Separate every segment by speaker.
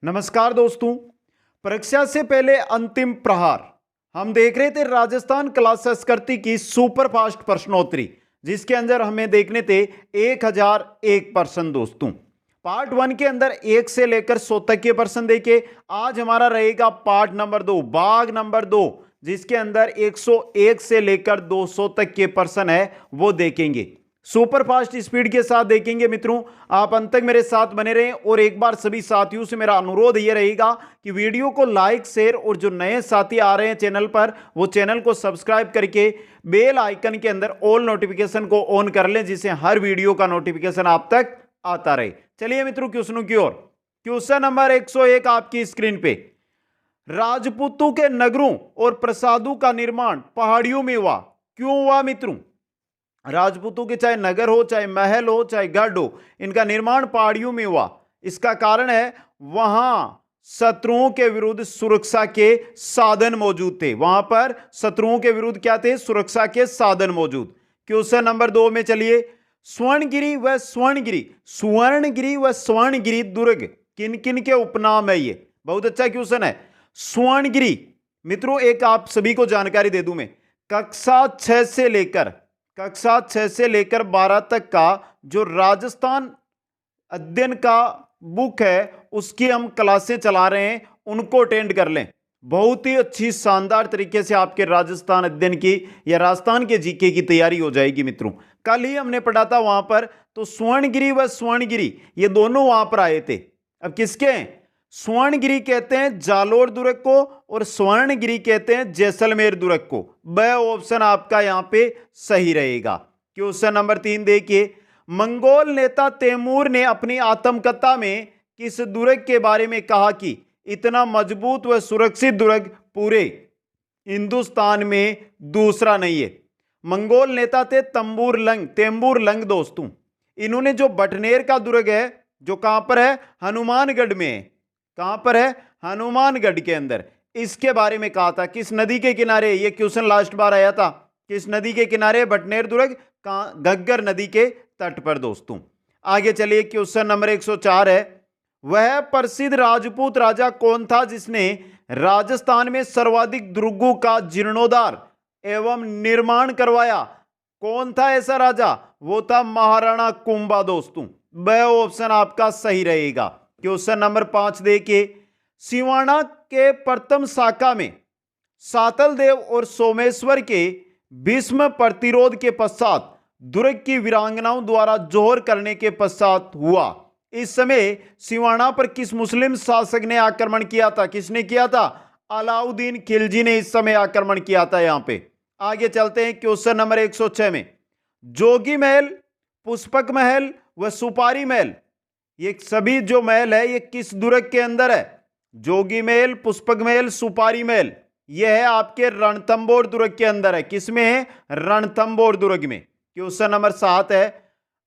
Speaker 1: नमस्कार दोस्तों। परीक्षा से पहले अंतिम प्रहार हम देख रहे थे राजस्थान कला संस्कृति की सुपर फास्ट प्रश्नोत्तरी, जिसके अंदर हमें देखने थे 1001 प्रश्न। दोस्तों पार्ट 1 के अंदर 1 से लेकर 100 तक के प्रश्न देखे। आज हमारा रहेगा पार्ट नंबर 2, भाग नंबर 2, जिसके अंदर 101 से लेकर 200 तक के प्रश्न है वो देखेंगे। सुपर फास्ट स्पीड के साथ देखेंगे। मित्रों आप अंत तक मेरे साथ बने रहें और एक बार सभी साथियों से मेरा अनुरोध यह रहेगा कि वीडियो को लाइक शेयर और जो नए साथी आ रहे हैं चैनल पर वो चैनल को सब्सक्राइब करके बेल आइकन के अंदर ऑल नोटिफिकेशन को ऑन कर लें, जिससे हर वीडियो का नोटिफिकेशन आप तक आता रहे। चलिए मित्रों क्वेश्चनों की ओर। क्वेश्चन नंबर 101 आपकी स्क्रीन पे। राजपूतों के नगरों और प्रसादों का निर्माण पहाड़ियों में हुआ, क्यों हुआ मित्रों? राजपूतों के चाहे नगर हो, चाहे महल हो, चाहे गढ़ हो, इनका निर्माण पहाड़ियों में हुआ। इसका कारण है वहां शत्रुओं के विरुद्ध सुरक्षा के साधन मौजूद थे। वहां पर शत्रुओं के विरुद्ध क्या थे? सुरक्षा के साधन मौजूद। क्वेश्चन नंबर 2 में चलिए। स्वर्णगिरी व स्वर्णगिरी दुर्ग किन किन के उपनाम है? ये बहुत अच्छा क्वेश्चन है। स्वर्णगिरी मित्रों एक आप सभी को जानकारी दे दूं मैं, कक्षा 6 से लेकर 12 तक का जो राजस्थान अध्ययन का बुक है उसकी हम क्लासें चला रहे हैं, उनको अटेंड कर लें। बहुत ही अच्छी शानदार तरीके से आपके राजस्थान अध्ययन की या राजस्थान के जीके की तैयारी हो जाएगी। मित्रों कल ही हमने पढ़ा था वहां पर, तो स्वर्णगिरी ये दोनों वहां पर आए थे। अब किसके हैं? स्वर्णगिरी कहते हैं जालोर दुर्ग को और स्वर्णगिरी कहते हैं जैसलमेर दुर्ग को। ब ऑप्शन आपका यहां पे सही रहेगा। क्वेश्चन नंबर 3 देखिए। मंगोल नेता तैमूर ने अपनी आत्मकथा में किस दुर्ग के बारे में कहा कि इतना मजबूत व सुरक्षित दुर्ग पूरे हिंदुस्तान में दूसरा नहीं है? मंगोल नेता थे तेम्बूर लंग। दोस्तों इन्होंने जो बटनेर का दुर्ग है जो कहां पर है? हनुमानगढ़ में है। कहां पर है? हनुमानगढ़ के अंदर। इसके बारे में कहा था। किस नदी के किनारे? यह क्वेश्चन लास्ट बार आया था। किस नदी के किनारे बटनेर दुर्ग? घग्गर नदी के तट पर। दोस्तों आगे चलिए। क्वेश्चन नंबर 104 है। वह प्रसिद्ध राजपूत राजा कौन था जिसने राजस्थान में सर्वाधिक दुर्गों का जीर्णोद्धार एवं निर्माण करवाया? कौन था ऐसा राजा? वो था महाराणा कुंभा। दोस्तों ब ऑप्शन आपका सही रहेगा। क्वेश्चन नंबर 5 देखिए। सिवाना के प्रथम शाखा में सातल देव और सोमेश्वर के भीष्म प्रतिरोध के पश्चात दुर्ग की वीरांगनाओं द्वारा जोहर करने के पश्चात हुआ। इस समय सिवाना पर किस मुस्लिम शासक ने आक्रमण किया था? किसने किया था? अलाउद्दीन खिलजी ने इस समय आक्रमण किया था। यहां पे आगे चलते हैं। क्वेश्चन नंबर 106 में जोगी महल, पुष्पक महल व सुपारी महल, ये सभी जो महल है ये किस दुर्ग के अंदर है? जोगी महल, पुष्पक महल, सुपारी महल, यह है आपके रणथंभौर दुर्ग के अंदर है। किसमें है? रणथंभौर दुर्ग में। क्वेश्चन नंबर 7 है।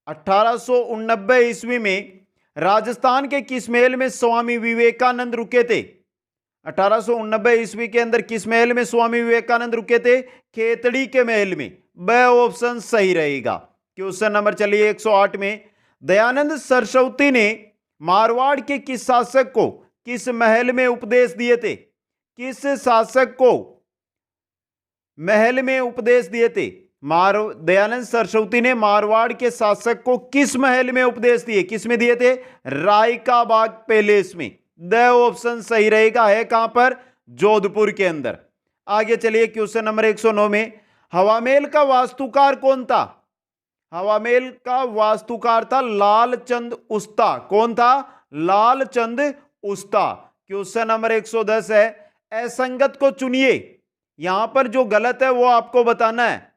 Speaker 1: 1889 ईस्वी में राजस्थान के किस महल में स्वामी विवेकानंद रुके थे? 1889 ईस्वी के अंदर किस महल में स्वामी विवेकानंद रुके थे? खेतड़ी के महल में। ब ऑप्शन सही रहेगा। क्वेश्चन नंबर चलिए 108 में। दयानंद सरस्वती ने मारवाड़ के किस शासक को किस महल में उपदेश दिए थे? किस शासक को महल में उपदेश दिए थे? दयानंद सरस्वती ने मारवाड़ के शासक को किस महल में उपदेश दिए? किस में दिए थे? राय का बाग पैलेस में। द ऑप्शन सही रहेगा। है कहां पर? जोधपुर के अंदर। आगे चलिए। क्वेश्चन नंबर 109 में हवामेल का वास्तुकार कौन था? हवामेल का वास्तुकार था लालचंद उस्ता। कौन था? लालचंद उस्ता। क्वेश्चन नंबर 110 है। असंगत को चुनिए। यहां पर जो गलत है वो आपको बताना है।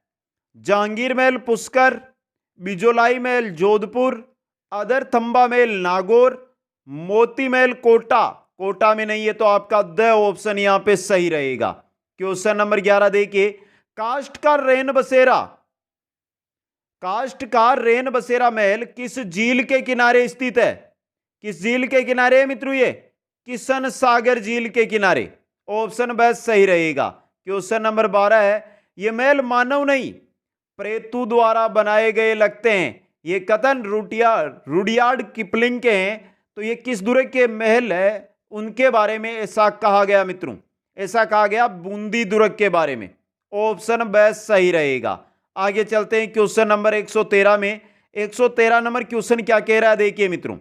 Speaker 1: जहांगीर महल पुष्कर, बिजोलाई महल जोधपुर, अदर थंबा महल नागौर, मोती महल कोटा में नहीं है, तो आपका द ऑप्शन यहां पे सही रहेगा। क्वेश्चन नंबर 11 देखिए। काष्ठ का रेन बसेरा महल किस झील के किनारे स्थित है? किस झील के किनारे है मित्रों? ये किशन सागर झील के किनारे। ऑप्शन बस सही रहेगा। क्वेश्चन नंबर 12 है। ये महल मानव नहीं प्रेतों द्वारा बनाए गए लगते हैं। ये कथन रुडियार्ड किपलिंग के हैं। तो ये किस दुर्ग के महल है? उनके बारे में ऐसा कहा गया मित्रों, ऐसा कहा गया बूंदी दुर्ग के बारे में। ऑप्शन बी सही रहेगा। आगे चलते हैं क्वेश्चन नंबर 113 में। 113 नंबर क्वेश्चन क्या कह रहा है, देखिए मित्रों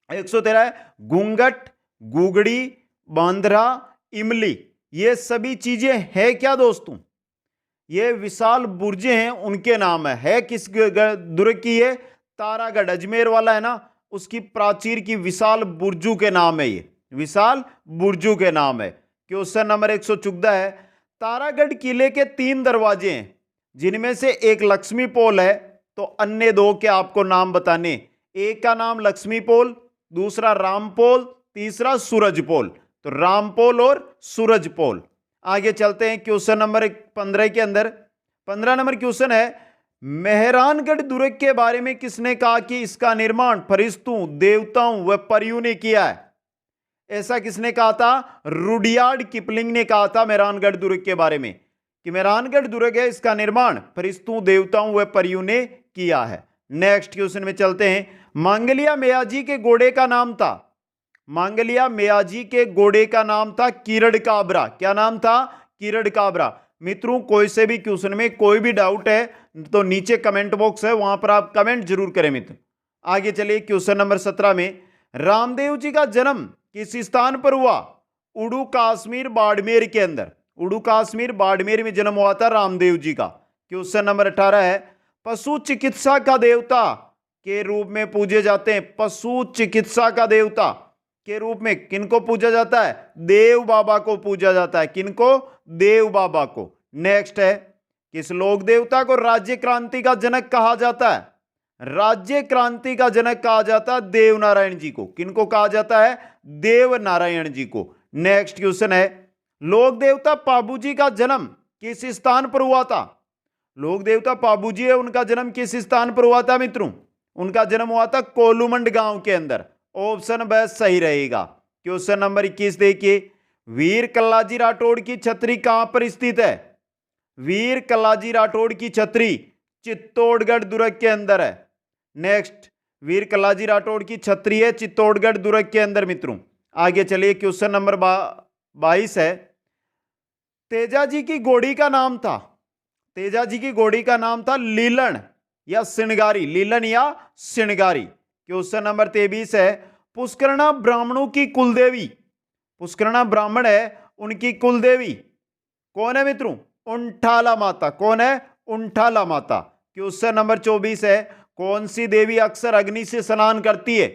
Speaker 1: 113 है, घूंघट, गुगड़ी, बांद्रा, इमली, ये सभी चीजें है क्या दोस्तों? ये विशाल बुर्जे हैं, उनके नाम है किस दुर्ग की? ये तारागढ़, अजमेर वाला है ना, उसकी प्राचीर की विशाल बुर्जू के नाम है, ये विशाल बुर्जू के नाम है। क्वेश्चन नंबर 114 है, तारागढ़ किले के 3 दरवाजे हैं, जिनमें से एक लक्ष्मी पोल है, तो अन्य 2 के आपको नाम बताने। एक का नाम लक्ष्मी पोल, दूसरा रामपोल, तीसरा सूरजपोल। तो रामपोल और सूरजपोल। आगे चलते हैं क्वेश्चन नंबर 15 के अंदर। 15 नंबर क्वेश्चन है, मेहरानगढ़ दुर्ग के बारे में किसने कहा कि इसका निर्माण फरिश्तों, देवताओं व परियों ने किया है? ऐसा किसने कहा था? रुडयार्ड किपलिंग ने कहा था मेहरानगढ़ दुर्ग के बारे में कि मेहरानगढ़ दुर्ग है, इसका निर्माण फरिश्तों, देवताओं व परियों ने किया है। नेक्स्ट क्वेश्चन में चलते हैं। मांगलिया मेयाजी के घोड़े का नाम था, मांगलिया मेयाजी के घोड़े का नाम था किरण काबरा। क्या नाम था? किरण काबरा। मित्रों कोई से भी क्वेश्चन में कोई भी डाउट है तो नीचे कमेंट बॉक्स है, वहां पर आप कमेंट जरूर करें मित्र। आगे चलिए क्वेश्चन नंबर 17 में, रामदेव जी का जन्म किस स्थान पर हुआ? उड़ू कश्मीर बाड़मेर के अंदर, उड़ू कश्मीर बाड़मेर में जन्म हुआ था रामदेव जी का। क्वेश्चन नंबर 18 है, पशु चिकित्सा का देवता के रूप में पूजे जाते हैं, पशु चिकित्सा का देवता के रूप में किनको पूजा जाता है? देव बाबा को पूजा जाता है। किनको? देव बाबा को। नेक्स्ट है, किस लोक देवता को राज्य क्रांति का जनक कहा जाता है? राज्य क्रांति का जनक कहा जाता है देव नारायण जी को। किनको कहा जाता है? देव नारायण जी को। नेक्स्ट क्वेश्चन है, लोक देवता पाबू जी का जन्म किस स्थान पर हुआ था? लोक देवता पाबू जी है, उनका जन्म किस स्थान पर हुआ था मित्रों? उनका जन्म हुआ था कोलूमंड गांव के अंदर। ऑप्शन बी सही रहेगा। क्वेश्चन नंबर 21 देखिए, वीर कल्लाजी राठौड़ की छतरी कहां पर स्थित है? वीर कल्लाजी राठौड़ की छतरी चित्तौड़गढ़ दुर्ग के अंदर है। नेक्स्ट, वीर कल्लाजी राठौड़ की छतरी है चित्तौड़गढ़ दुर्ग के अंदर मित्रों। आगे चलिए क्वेश्चन नंबर 22 है, तेजाजी की घोड़ी का नाम था, तेजाजी की घोड़ी का नाम था लीलन या सिणगारी, लीलन या सिणगारी। क्वेश्चन नंबर 23 है, पुष्करणा ब्राह्मणों की कुलदेवी, पुष्करणा ब्राह्मण है उनकी कुलदेवी कौन है मित्रों? उंठाला माता। कौन है? उंठाला माता। क्वेश्चन नंबर 24 है, कौन सी देवी अक्सर अग्नि से स्नान करती है?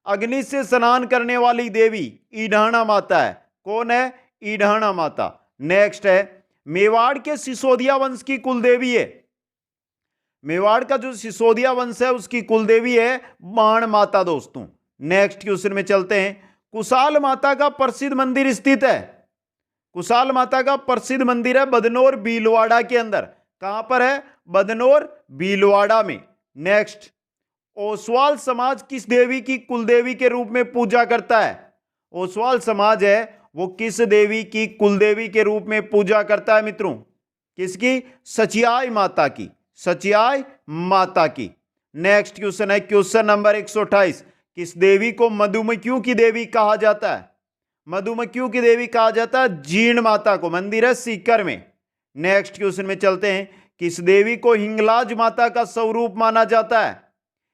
Speaker 1: अग्नि से स्नान करने वाली देवी ईढ़ाणा माता है। कौन है? ईढ़ाणा माता। नेक्स्ट है, मेवाड़ के सिसोदिया वंश की कुलदेवी है, मेवाड़ का जो सिसोदिया वंश है उसकी कुलदेवी है बाण माता दोस्तों। नेक्स्ट क्वेश्चन में चलते हैं, कुशाल माता का प्रसिद्ध मंदिर स्थित है, कुशाल माता का प्रसिद्ध मंदिर है बदनौर भीलवाड़ा के अंदर। कहां पर है? बदनौर भीलवाड़ा में। नेक्स्ट, ओसवाल समाज किस देवी की कुलदेवी के रूप में पूजा करता है? ओसवाल समाज है वो किस देवी की कुलदेवी के रूप में पूजा करता है मित्रों? किसकी? सचियाई माता की, सचियाई माता की। नेक्स्ट क्वेश्चन है क्वेश्चन नंबर 128, किस देवी को मधुमक्खियों की देवी कहा जाता है? मधुमक्खियों की देवी कहा जाता है जीण माता को, मंदिर है सीकर में। नेक्स्ट क्वेश्चन में चलते हैं, किस देवी को हिंगलाज माता का स्वरूप माना जाता है?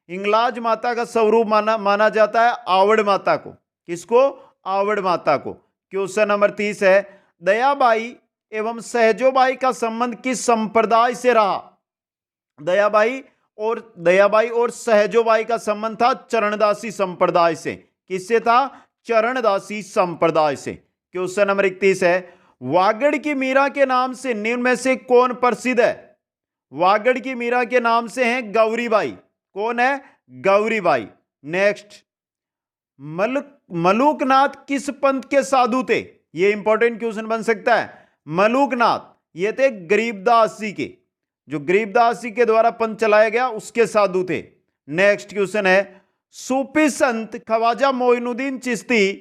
Speaker 1: हिंगलाज माता का स्वरूप माना जाता है आवड़ माता को। किसको? आवड़ माता को। क्वेश्चन नंबर 30 है, दयाबाई एवं सहजोबाई का संबंध किस संप्रदाय से रहा? दयाबाई और सहजोबाई का संबंध था चरणदासी संप्रदाय से। किससे था? चरणदासी संप्रदाय से। क्वेश्चन नंबर 31 है, वागड़ की मीरा के नाम से निम्न में से कौन प्रसिद्ध है? वागड़ की मीरा के नाम से है गौरीबाई। कौन है? गौरीबाई। नेक्स्ट, मलूकनाथ किस पंथ के साधु थे? यह इंपॉर्टेंट क्वेश्चन बन सकता है। मलूकनाथ ये थे गरीबदास जी के, जो गरीबदास जी के द्वारा पंथ चलाया गया उसके साधु थे। नेक्स्ट क्वेश्चन है, सूफी संत ख्वाजा मोइनुद्दीन चिश्ती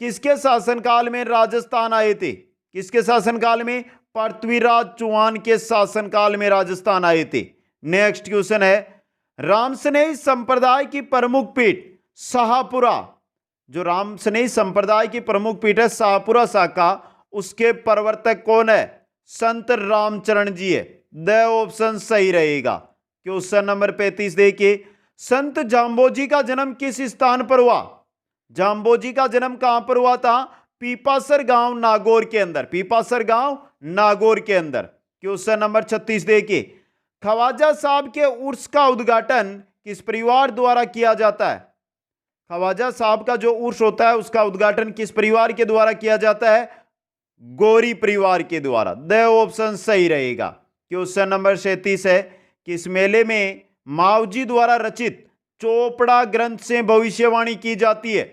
Speaker 1: किसके शासनकाल में राजस्थान आए थे? किसके शासनकाल में? पृथ्वीराज चौहान के शासनकाल में राजस्थान आए थे। नेक्स्ट क्वेश्चन है, रामस्नेही संप्रदाय की प्रमुख पीठ शाहपुरा जो राम स्नेही संप्रदाय की प्रमुख पीठ है शाहपुरा शाखा, उसके प्रवर्तक कौन है? संत रामचरण जी है। द ऑप्शन सही रहेगा। क्वेश्चन नंबर 35 देखिए, संत जाम्बोजी का जन्म किस स्थान पर हुआ? जाम्बोजी का जन्म कहां पर हुआ था? पीपासर गांव नागौर के अंदर, पीपासर गांव नागौर के अंदर। क्वेश्चन नंबर 36 देखिए, ख्वाजा साहब के उर्स का उद्घाटन किस परिवार द्वारा किया जाता है? ख्वाजा साहब का जो उर्स होता है उसका उद्घाटन किस परिवार के द्वारा किया जाता है? गौरी परिवार के द्वारा। द ऑप्शन सही रहेगा। क्वेश्चन नंबर 37 है, किस मेले में मावजी द्वारा रचित चोपड़ा ग्रंथ से भविष्यवाणी की जाती है?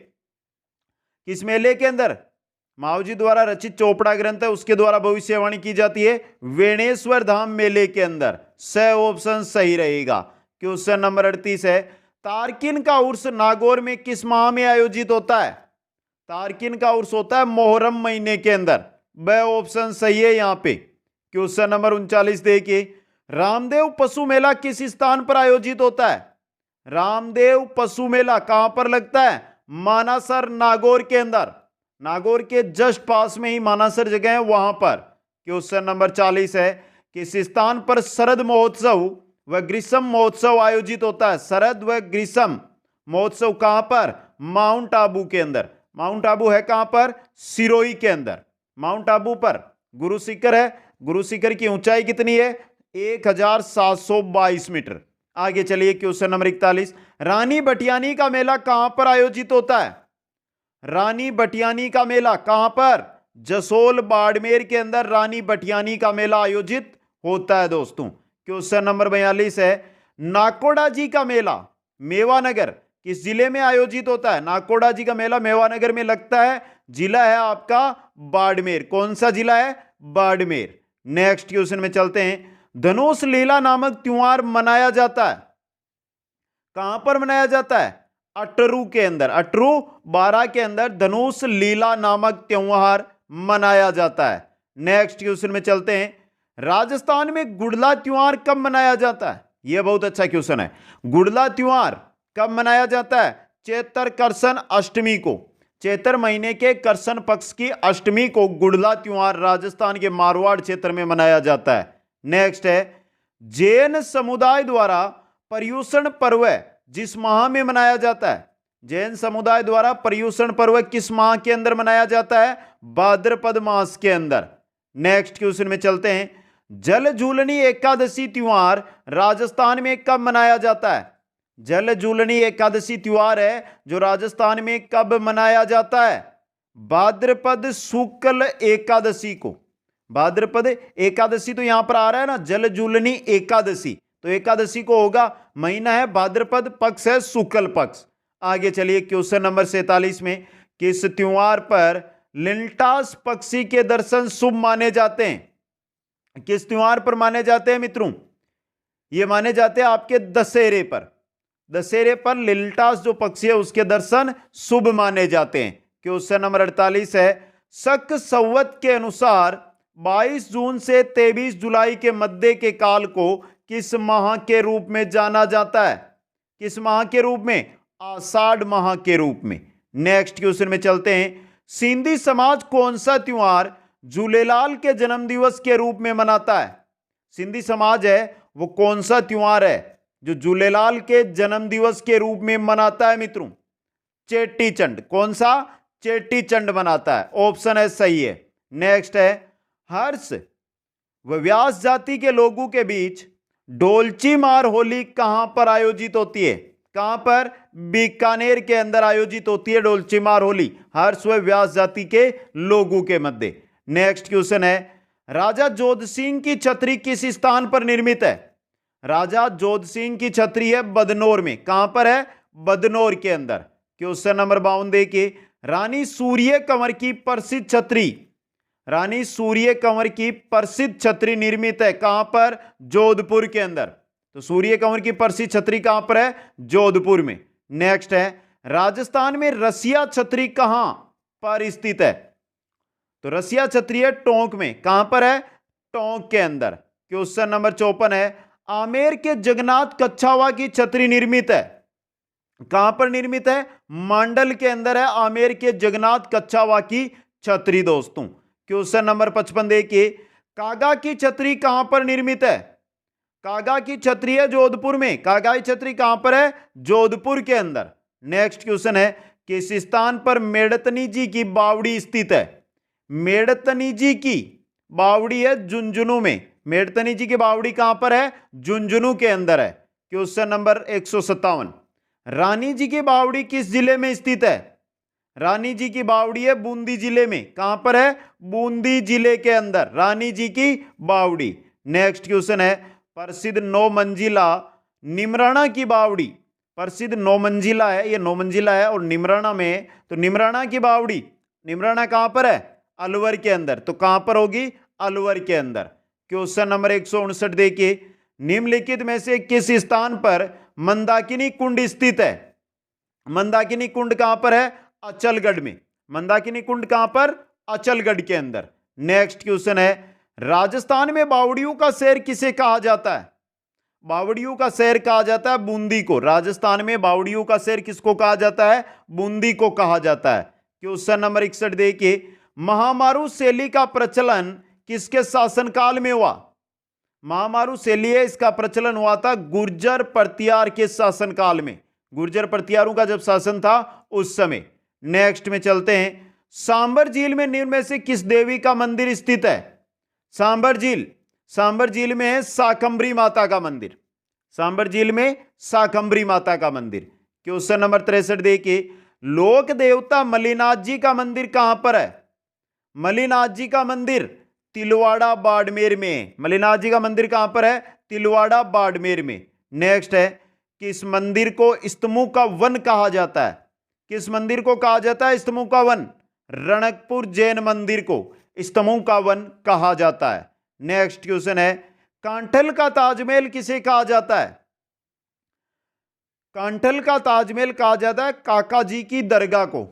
Speaker 1: किस मेले के अंदर मावजी द्वारा रचित चोपड़ा ग्रंथ है उसके द्वारा भविष्यवाणी की जाती है? वेणेश्वर धाम मेले के अंदर। स ऑप्शन सही रहेगा। क्वेश्चन नंबर 38 है, तारकिन का उर्स नागौर में किस माह में आयोजित होता है? तारकिन का उर्स होता है मोहर्रम महीने के अंदर। ब ऑप्शन सही है यहां पे। क्वेश्चन नंबर 39 देखिए, रामदेव पशु मेला किस स्थान पर आयोजित होता है? रामदेव पशु मेला कहां पर लगता है? मानासर नागौर के अंदर। नागौर के जस्ट पास में ही मानासर जगह है, वहां पर। क्वेश्चन नंबर 40 है, किस स्थान पर शरद महोत्सव व ग्रीष्म महोत्सव आयोजित होता है? शरद व ग्रीष्म महोत्सव कहां पर? माउंट आबू के अंदर। माउंट आबू है कहां पर? सिरोही के अंदर। माउंट आबू पर गुरु शिखर है। गुरु शिखर की ऊंचाई कितनी है? 1722 मीटर। आगे चलिए, क्वेश्चन नंबर 41, रानी बटियानी का मेला कहां पर आयोजित होता है? रानी बटियानी का मेला कहां पर? जसोल बाड़मेर के अंदर रानी बटियानी का मेला आयोजित होता है दोस्तों। क्वेश्चन नंबर 42 है, नाकोड़ा जी का मेला मेवानगर किस जिले में आयोजित होता है? नाकोड़ा जी का मेला मेवानगर में लगता है। जिला है आपका बाड़मेर। कौन सा जिला है? बाड़मेर। नेक्स्ट क्वेश्चन में चलते हैं, धनुष लीला नामक त्योहार मनाया जाता है कहां पर मनाया जाता है? अटरू के अंदर। अटरू बारा के अंदर धनुष लीला नामक त्योहार मनाया जाता है। नेक्स्ट क्वेश्चन में चलते हैं, राजस्थान में गुड़ला त्योहार कब मनाया जाता है? यह बहुत अच्छा क्वेश्चन है। गुड़ला त्योहार कब मनाया जाता है? चैत्र करसन अष्टमी को। चैत्र महीने के करसन पक्ष की अष्टमी को गुड़ला त्योहार राजस्थान के मारवाड़ क्षेत्र में मनाया जाता है। नेक्स्ट है, जैन समुदाय द्वारा पर्युषण पर्व जिस माह में मनाया जाता है? जैन समुदाय द्वारा पर्युषण पर्व किस माह के अंदर मनाया जाता है? भाद्रपद मास के अंदर। नेक्स्ट क्वेश्चन में चलते हैं, जल झूलनी एकादशी त्योहार राजस्थान में कब मनाया जाता है? जल झूलनी एकादशी त्योहार है जो राजस्थान में कब मनाया जाता है? भाद्रपद शुक्ल एकादशी को। भाद्रपद एकादशी तो यहां पर आ रहा है ना, जल झूलनी एकादशी, तो एकादशी को होगा। महीना है भाद्रपद, पक्ष है शुक्ल पक्ष। आगे चलिए, क्वेश्चन नंबर 47 में, किस त्योहार पर लिंटास पक्षी के दर्शन शुभ माने जाते हैं? किस त्योहार पर माने जाते हैं मित्रों? ये माने जाते हैं आपके दशहरे पर। दशहरे पर लिल्टास जो पक्षी है उसके दर्शन शुभ माने जाते हैं। क्वेश्चन नंबर 48 है, शक संवत के अनुसार 22 जून से 23 जुलाई के मध्य के काल को किस माह के रूप में जाना जाता है? किस माह के रूप में? आषाढ़ माह के रूप में। नेक्स्ट क्वेश्चन में चलते हैं, सिंधी समाज कौन सा त्योहार झूलेलाल के जन्मदिवस के रूप में मनाता है? सिंधी समाज है वो कौन सा त्योहार है जो झूलेलाल के जन्मदिवस के रूप में मनाता है मित्रों? चेटी चंड। कौन सा? चेटी चंड मनाता है। ऑप्शन है सही है। नेक्स्ट है, हर्ष व व्यास जाति के लोगों के बीच डोलची मार होली कहां पर आयोजित होती है? कहां पर? बीकानेर के अंदर आयोजित होती है डोलची मार होली, हर्ष व व्यास जाति के लोगों के मध्य। नेक्स्ट क्वेश्चन है, राजा जोध सिंह की छतरी किस स्थान पर निर्मित है? राजा जोध सिंह की छतरी है बदनौर में। कहां पर है? बदनौर के अंदर। क्वेश्चन नंबर 52 देखिए, रानी सूर्य कंवर की प्रसिद्ध छतरी, रानी सूर्य कंवर की प्रसिद्ध छतरी निर्मित है कहां पर? जोधपुर के अंदर। तो सूर्य कंवर की प्रसिद्ध छतरी कहां पर है? जोधपुर में। नेक्स्ट है, राजस्थान में रसिया छतरी कहां पर स्थित है? तो रसिया छतरी है टोंक में। कहां पर है? टोंक के अंदर। क्वेश्चन नंबर 54 है, आमेर के जगन्नाथ कच्छावा की छतरी निर्मित है कहां पर निर्मित है? मांडल के अंदर है, आमेर के जगन्नाथ कच्छावा की छतरी। दोस्तों क्वेश्चन नंबर 55 देखिए, कागा की छतरी कहां पर निर्मित है? कागा की छतरी है जोधपुर में। कागा की छतरी कहां पर है? जोधपुर के अंदर। नेक्स्ट क्वेश्चन है, किस स्थान पर मेड़तनी जी की बावड़ी स्थित है? मेड़तनी जी की बावड़ी है झुंझुनू में। मेड़तनी जी की बावड़ी कहां पर है? झुंझुनू के अंदर है। क्वेश्चन नंबर 157, रानी जी की बावड़ी किस जिले में स्थित है? रानी जी की बावड़ी है बूंदी जिले में। कहां पर है? बूंदी जिले के अंदर रानी जी की बावड़ी। नेक्स्ट क्वेश्चन है, प्रसिद्ध 9 मंजिला निमराना की बावड़ी। प्रसिद्ध 9 मंजिला है, ये 9 मंजिला है और निमराना में, तो निमराना की बावड़ी, निमराना कहां पर है? अलवर के अंदर। तो कहां पर होगी? अलवर के अंदर। क्वेश्चन नंबर 159 देखिए, निम्नलिखित में से किस स्थान पर मंदाकिनी कुंड स्थित है? मंदाकिनी कुंड कहां पर है? अचलगढ़ में। मंदाकिनी कुंड कहां पर? अचलगढ़ के अंदर। नेक्स्ट क्वेश्चन है, राजस्थान में बावड़ियों का शहर किसे कहा जाता है? बावड़ियों का शहर कहा जाता है बूंदी को। राजस्थान में बावड़ियों का शहर किसको कहा जाता है? बूंदी को कहा जाता है। क्वेश्चन नंबर 61 देखिए, महामारू शैली का प्रचलन किसके शासनकाल में हुआ? महामारू शैली है, इसका प्रचलन हुआ था गुर्जर परतियार के शासनकाल में। गुर्जर परतियारों का जब शासन था उस समय। नेक्स्ट में चलते हैं, सांबर झील में निम्न में से किस देवी का मंदिर स्थित है? सांबर झील, सांबर झील में है शाकंभरी माता का मंदिर। सांबर झील में शाकंभरी माता का मंदिर। क्वेश्चन नंबर 63 देखिए, लोक देवता मल्लिनाथ जी का मंदिर कहां पर है? मल्लिनाथ जी का मंदिर तिलवाड़ा बाड़मेर में। मल्लिनाथ जी का मंदिर कहां पर है? तिलवाड़ा बाड़मेर में। नेक्स्ट है, किस मंदिर को स्तमू का वन कहा जाता है? किस मंदिर को कहा जाता है स्तमू का वन? रणकपुर जैन मंदिर को स्तमू का वन कहा जाता है। नेक्स्ट क्वेश्चन है, कांठल का ताजमहल किसे कहा जाता है? कांठल का ताजमहल कहा जाता है काका जी की दरगाह को।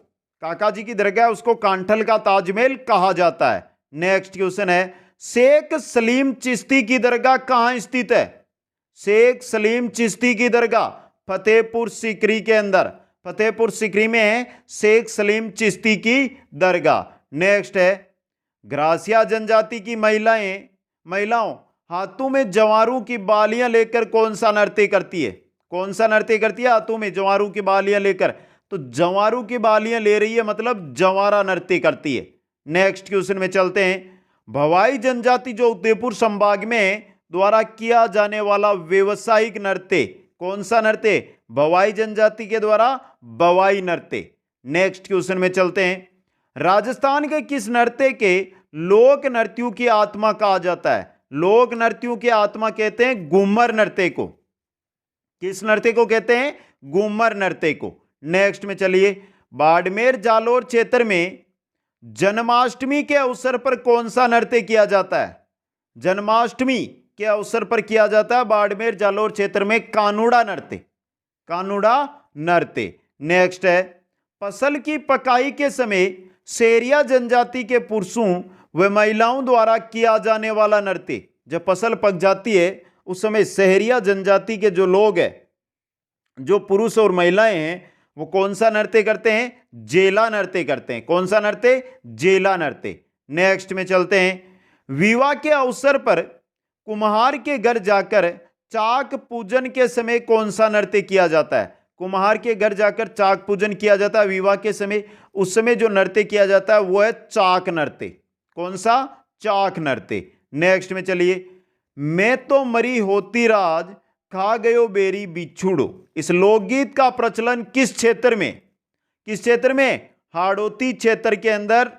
Speaker 1: काका जी की दरगाह, उसको कांठल का ताजमहल कहा जाता है। नेक्स्ट क्वेश्चन है, शेख सलीम चिश्ती की दरगाह कहां स्थित है? शेख सलीम चिश्ती की दरगाह फतेहपुर सीकरी के अंदर। फतेहपुर सीकरी में है शेख सलीम चिश्ती की दरगाह। नेक्स्ट है, ग्रासिया जनजाति की महिलाओं हाथों में जवारों की बालियां लेकर कौन सा नृत्य करती है? कौन सा नृत्य करती है हाथों में जवारों की बालियां लेकर? तो जवारों की बालियां ले रही है, मतलब जवारा नृत्य करती है। नेक्स्ट क्वेश्चन में चलते हैं, भवाई जनजाति जो उदयपुर संभाग में द्वारा किया जाने वाला व्यवसायिक नृत्य, कौन सा नृत्य? भवाई जनजाति के द्वारा भवाई नृत्य। नेक्स्ट क्वेश्चन में चलते हैं, राजस्थान के किस नृत्य के लोक नृत्यों की आत्मा कहा जाता है? लोक नृत्यों की आत्मा कहते हैं घूमर नृत्य को। किस नृत्य को कहते हैं? घूमर नृत्य को। नेक्स्ट में चलिए, बाड़मेर जालोर क्षेत्र में जन्माष्टमी के अवसर पर कौन सा नृत्य किया जाता है? जन्माष्टमी के अवसर पर किया जाता है बाड़मेर जालोर क्षेत्र में कानूड़ा नृत्य। कानूड़ा नृत्य। नेक्स्ट है, फसल की पकाई के समय सेरिया जनजाति के पुरुषों व महिलाओं द्वारा किया जाने वाला नृत्य। जब फसल पक जाती है उस समय सहरिया जनजाति के जो लोग हैं, जो पुरुष और महिलाएं हैं, वो कौन सा नृत्य करते हैं? जेला नृत्य करते हैं। कौन सा नृत्य? जेला नृत्य। नेक्स्ट में चलते हैं, विवाह के अवसर पर कुम्हार के घर जाकर चाक पूजन के समय कौन सा नृत्य किया जाता है? कुम्हार के घर जाकर चाक पूजन किया जाता है विवाह के समय। उस समय जो नृत्य किया जाता है वो है चाक नृत्य। कौन सा? चाक नृत्य। नेक्स्ट में चलिए, मैं तो मरी होती राज खा गयो बेरी बिछुड़ो, इस लोकगीत का प्रचलन किस क्षेत्र में? किस क्षेत्र में? हाड़ौती क्षेत्र के अंदर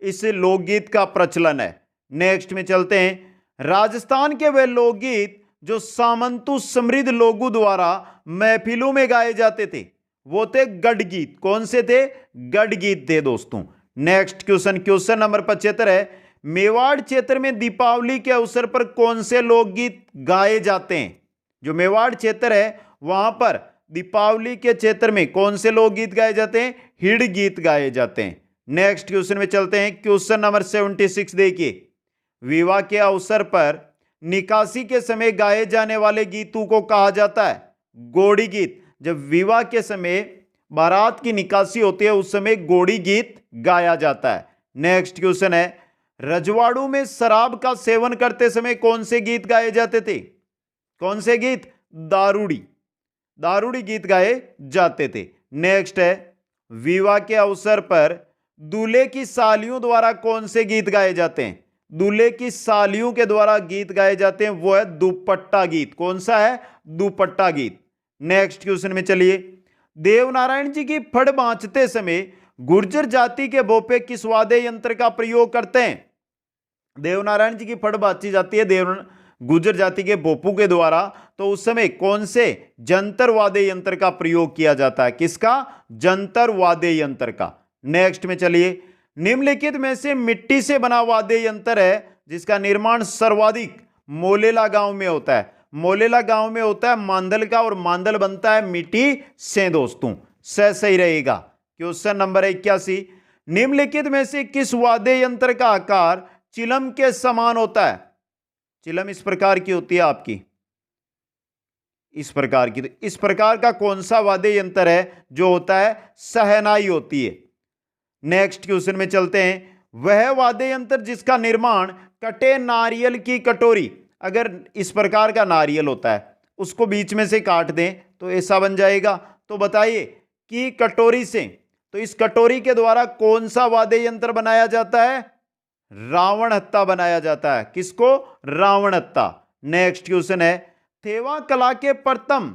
Speaker 1: इस लोकगीत का प्रचलन है। नेक्स्ट में चलते हैं, राजस्थान के वे लोकगीत जो सामंतु समृद्ध लोगों द्वारा महफिलों में गाए जाते थे वो थे गढ़ गीत। कौन से थे? गढ़ गीत थे दोस्तों। नेक्स्ट क्वेश्चन नंबर 75 है, मेवाड़ क्षेत्र में दीपावली के अवसर पर कौन से लोकगीत गाए जाते हैं? जो मेवाड़ क्षेत्र है वहां पर दीपावली के क्षेत्र में कौन से लोकगीत गाए जाते हैं? हिड़ गीत गाए जाते हैं। नेक्स्ट क्वेश्चन में चलते हैं, क्वेश्चन नंबर 76 देखिए, विवाह के अवसर पर निकासी के समय गाए जाने वाले गीतों को कहा जाता है गौड़ी गीत। जब विवाह के समय बारात की निकासी होती है उस समय घोड़ी गीत गाया जाता है। नेक्स्ट क्वेश्चन है, रजवाड़ों में शराब का सेवन करते समय कौन से गीत गाए जाते थे? कौन से गीत? दारूड़ी, दारूड़ी गीत गाए जाते थे। नेक्स्ट है, विवाह के अवसर पर दूल्हे की सालियों द्वारा कौन से गीत गाए जाते हैं? दूल्हे की सालियों के द्वारा गीत गाए जाते हैं, वो है दुपट्टा गीत। कौन सा है? दुपट्टा गीत। नेक्स्ट क्वेश्चन में चलिए, देवनारायण जी की फड़ बांचते समय गुर्जर जाति के बोपे किस वाद्य यंत्र का प्रयोग करते हैं? देवनारायण जी की फड़ बांची जाती है गुर्जर जाति के बोपू के द्वारा, तो उस समय कौन से जंतर वाद्य यंत्र का प्रयोग किया जाता है? किसका? जंतर वाद्य यंत्र का। नेक्स्ट में चलिए, निम्नलिखित में से मिट्टी से बना वाद्य यंत्र है जिसका निर्माण सर्वाधिक मोलेला गांव में होता है। मोलेला गांव में होता है मांदल का, और मांदल बनता है मिट्टी से दोस्तों। सही रहेगा। क्वेश्चन नंबर 81, निम्नलिखित में से किस वाद्य यंत्र का आकार चिलम के समान होता है? चिलम इस प्रकार की होती है आपकी, इस प्रकार की। तो इस प्रकार का कौन सा वाद्य यंत्र है जो होता है? शहनाई होती है। नेक्स्ट क्वेश्चन में चलते हैं, वह वाद्य यंत्र जिसका निर्माण कटे नारियल की कटोरी, अगर इस प्रकार का नारियल होता है उसको बीच में से काट दें तो ऐसा बन जाएगा, तो बताइए कि कटोरी से, तो इस कटोरी के द्वारा कौन सा वाद्य यंत्र बनाया जाता है? रावण हत्ता बनाया जाता है। किसको? रावण हत्ता। नेक्स्ट क्वेश्चन है, थेवा कला के प्रथम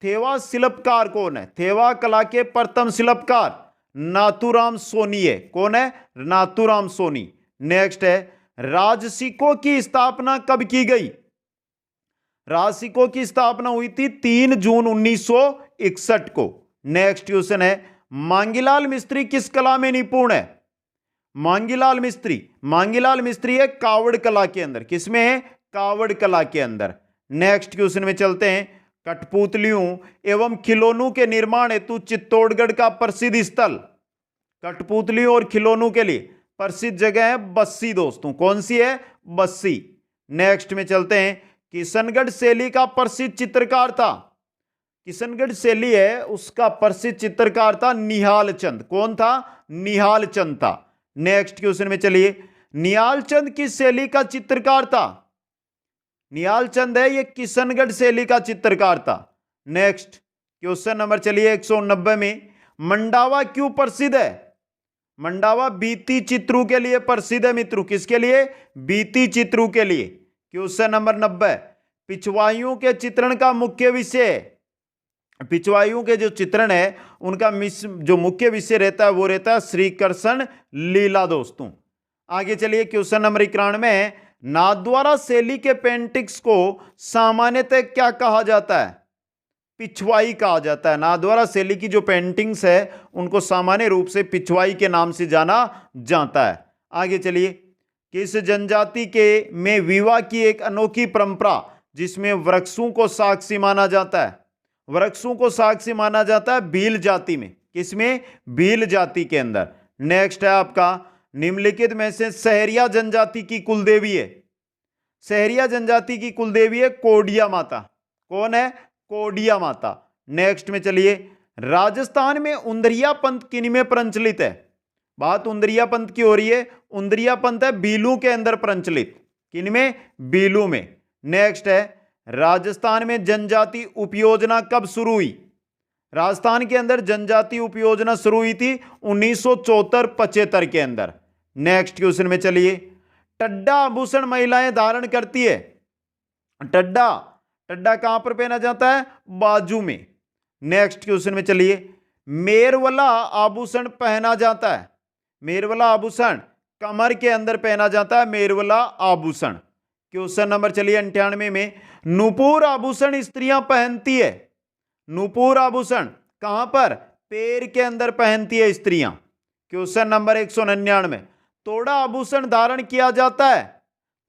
Speaker 1: थेवा शिल्पकार कौन है? थेवा कला के प्रथम शिल्पकार नाथूराम सोनी है। कौन है? नाथूराम सोनी। नेक्स्ट है, राजसिकों की स्थापना कब की गई? राजसिकों की स्थापना हुई थी 3 जून 1961 को। नेक्स्ट क्वेश्चन है, मांगीलाल मिस्त्री किस कला में निपुण है? मांगीलाल मिस्त्री है कावड़ कला के अंदर। किसमें है? कावड़ कला के अंदर। नेक्स्ट क्वेश्चन में चलते हैं, कठपुतलियों एवं खिलौनों के निर्माण हेतु चित्तौड़गढ़ का प्रसिद्ध स्थल, कठपुतलियों और खिलौनों के लिए प्रसिद्ध जगह है बस्सी दोस्तों। कौन सी है? बस्सी। नेक्स्ट में चलते हैं, किशनगढ़ शैली का प्रसिद्ध चित्रकार था, किशनगढ़ शैली है उसका प्रसिद्ध चित्रकार था निहाल चंद। कौन था? निहाल चंद था। नेक्स्ट क्वेश्चन में चलिए, निहाल चंद किस शैली का चित्रकार था? निहाल चंद है ये किशनगढ़ शैली का चित्रकार था। नेक्स्ट क्वेश्चन नंबर चलिए 190 में, मंडावा क्यों प्रसिद्ध है? मंडावा बीती चित्रों के लिए प्रसिद्ध है मित्रों। किसके लिए? बीती चित्रों के लिए। क्वेश्चन नंबर 90, पिछवाइयों के चित्रण का मुख्य विषय, पिछवाइयों के जो चित्रण है उनका जो मुख्य विषय रहता है वो रहता है श्री कृष्ण लीला दोस्तों। आगे चलिए क्वेश्चन नंबर 91, नाथद्वारा शैली के पेंटिंग्स को सामान्यतः क्या कहा जाता है? पिछवाई कहा जाता है। नाथद्वारा शैली की जो पेंटिंग्स है उनको सामान्य रूप से पिछवाई के नाम से जाना जाता है। आगे चलिए, किस जनजाति के में विवाह की एक अनोखी परंपरा जिसमें वृक्षों को साक्षी माना जाता है? वृक्षों को साक्षी माना जाता है भील जाति में। किसमें? भील जाति के अंदर। नेक्स्ट है आपका, निम्नलिखित में से सहरिया जनजाति की कुलदेवी है? सहरिया जनजाति की कुलदेवी है कोडिया माता। कौन है? कोडिया माता। नेक्स्ट में चलिए, राजस्थान में उंदरिया पंथ किन में प्रचलित है? बात उंदरिया पंथ की हो रही है। उंदरिया पंथ है बीलू के अंदर प्रचलित। किन में? बीलू में। नेक्स्ट है, राजस्थान में जनजाति उपयोजना कब शुरू हुई? राजस्थान के अंदर जनजाति उपयोजना शुरू हुई थी 1974-75 के अंदर। नेक्स्ट क्वेश्चन में चलिए, टड्डा आभूषण महिलाएं धारण करती है। टड्डा कहां पर पहना जाता है? बाजू में। नेक्स्ट क्वेश्चन में चलिए, मेरवला आभूषण पहना जाता है। मेरवला आभूषण कमर के अंदर पहना जाता है मेरवला आभूषण। क्वेश्चन नंबर चलिए 98 में, नूपुर आभूषण स्त्रियां पहनती है। नूपुर आभूषण कहां पर? पैर के अंदर पहनती है स्त्रियां। क्वेश्चन नंबर 199, तोड़ा आभूषण धारण किया जाता है।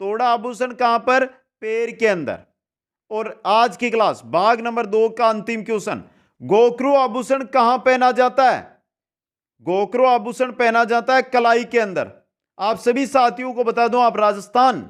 Speaker 1: तोड़ा आभूषण कहां पर? पैर के अंदर। और आज की क्लास भाग नंबर 2 का अंतिम क्वेश्चन, गोखरू आभूषण कहां पहना जाता है? गोखरू आभूषण पहना जाता है कलाई के अंदर। आप सभी साथियों को बता दूं, आप राजस्थान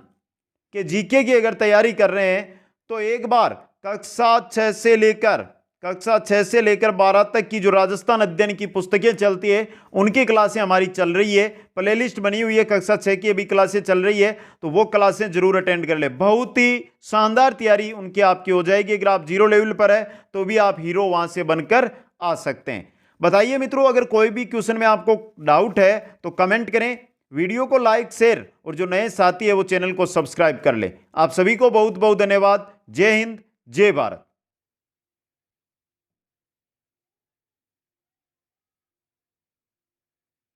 Speaker 1: के जीके की अगर तैयारी कर रहे हैं तो एक बार कक्षा 6 से लेकर कक्षा 6 से लेकर 12 तक की जो राजस्थान अध्ययन की पुस्तकें चलती है उनकी क्लासें हमारी चल रही है। प्लेलिस्ट बनी हुई है, कक्षा 6 की अभी क्लासें चल रही है, तो वो क्लासें जरूर अटेंड कर ले। बहुत ही शानदार तैयारी उनकी आपकी हो जाएगी। अगर आप जीरो लेवल पर है तो भी आप हीरो वहां से बनकर आ सकते हैं। बताइए मित्रों, अगर कोई भी क्वेश्चन में आपको डाउट है तो कमेंट करें, वीडियो को लाइक शेयर और जो नए साथी है वो चैनल को सब्सक्राइब कर ले। आप सभी को बहुत बहुत धन्यवाद। जय हिंद, जय भारत।